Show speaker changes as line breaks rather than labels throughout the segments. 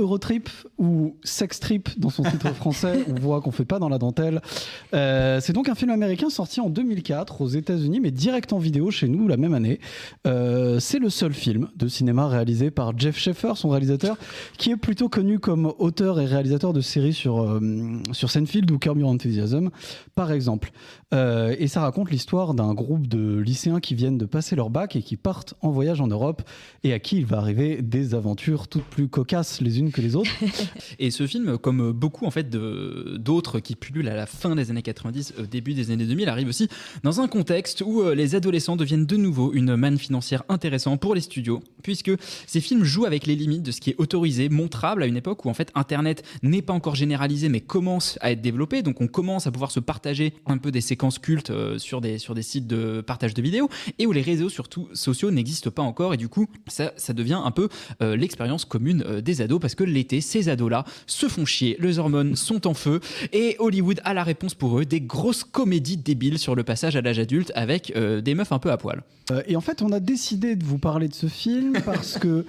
Eurotrip ou Sex Trip dans son titre français. On voit qu'on fait pas dans la dentelle. C'est donc un film américain sorti en 2004 aux États-Unis, mais direct en vidéo chez nous la même année. C'est le seul film de cinéma réalisé par Jeff Sheffer, son réalisateur, qui est plutôt connu comme auteur et réalisateur de séries sur Seinfeld ou Curb Your Enthusiasm, par exemple. Et ça raconte l'histoire d'un groupe de lycéens qui viennent de passer leur bac et qui partent en voyage en Europe et à qui il va arriver des aventures toutes plus cocasses les unes que les autres.
Et ce film, comme beaucoup en fait d'autres qui pullulent à la fin des années 90, début des années 2000, arrive aussi dans un contexte où les adolescents deviennent de nouveau une manne financière intéressante pour les studios, puisque ces films jouent avec les limites de ce qui est autorisé, montrable à une époque où en fait Internet n'est pas encore généralisé mais commence à être développé, donc on commence à pouvoir se partager un peu des séquences cultes sur des sites de partage de vidéos et où les réseaux surtout sociaux n'existent pas encore, et du coup ça devient un peu l'expérience commune des ados, parce que l'été ces ados-là se font chier, les hormones sont en feu et Hollywood a la réponse pour eux, des grosses comédies débiles sur le passage à l'âge adulte avec des meufs un peu à poil.
Et en fait on a décidé de vous parler de ce film parce que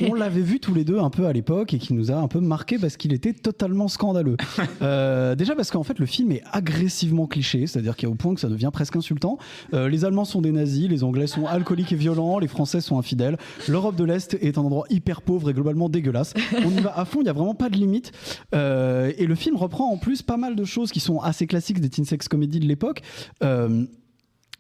on l'avait vu tous les deux un peu à l'époque et qui nous a un peu marqué parce qu'il était totalement scandaleux. Déjà parce qu'en fait le film est agressivement cliché, c'est-à-dire qu'il y a au point que ça devient presque insultant. Les Allemands sont des nazis, les Anglais sont alcooliques et violents, les Français sont infidèles, l'Europe de l'Est est un endroit hyper pauvre et globalement dégueulasse. On y va à fond, il n'y a vraiment pas de limite. Et le film reprend en plus pas mal de choses qui sont assez classiques des teen sex comedies de l'époque.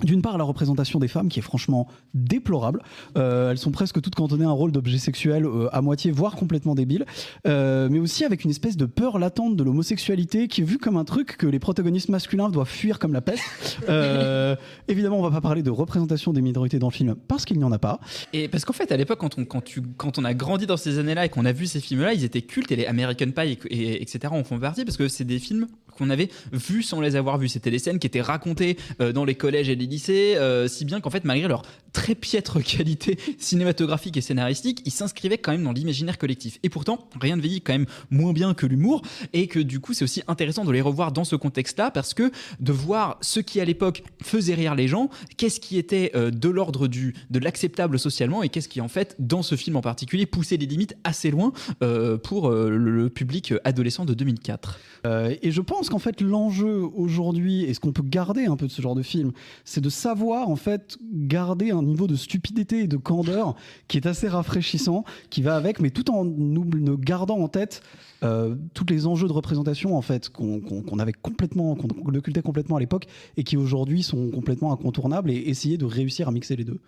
D'une part, la représentation des femmes qui est franchement déplorable. Elles sont presque toutes cantonnées à un rôle d'objet sexuel à moitié, voire complètement débile. Mais aussi avec une espèce de peur latente de l'homosexualité qui est vue comme un truc que les protagonistes masculins doivent fuir comme la peste. Évidemment, on va pas parler de représentation des minorités dans le film parce qu'il n'y en a pas.
Et parce qu'en fait, à l'époque, quand on a grandi dans ces années-là et qu'on a vu ces films-là, ils étaient cultes, et les American Pie, etc. en font partie, parce que c'est des films qu'on avait vus sans les avoir vus. C'était des scènes qui étaient racontées dans les collèges et les lycées, si bien qu'en fait, malgré leur très piètre qualité cinématographique et scénaristique, ils s'inscrivaient quand même dans l'imaginaire collectif. Et pourtant, rien ne vieillit quand même moins bien que l'humour, et que du coup, c'est aussi intéressant de les revoir dans ce contexte-là, parce que de voir ce qui à l'époque faisait rire les gens, qu'est-ce qui était de l'ordre de l'acceptable socialement, et qu'est-ce qui en fait, dans ce film en particulier, poussait les limites assez loin pour le public adolescent de 2004.
Et je pense qu'en fait l'enjeu aujourd'hui, et ce qu'on peut garder un peu de ce genre de film, c'est de savoir en fait garder un niveau de stupidité et de candeur qui est assez rafraîchissant, qui va avec, mais tout en nous gardant en tête tous les enjeux de représentation en fait qu'on occultait complètement à l'époque et qui aujourd'hui sont complètement incontournables, et essayer de réussir à mixer les deux.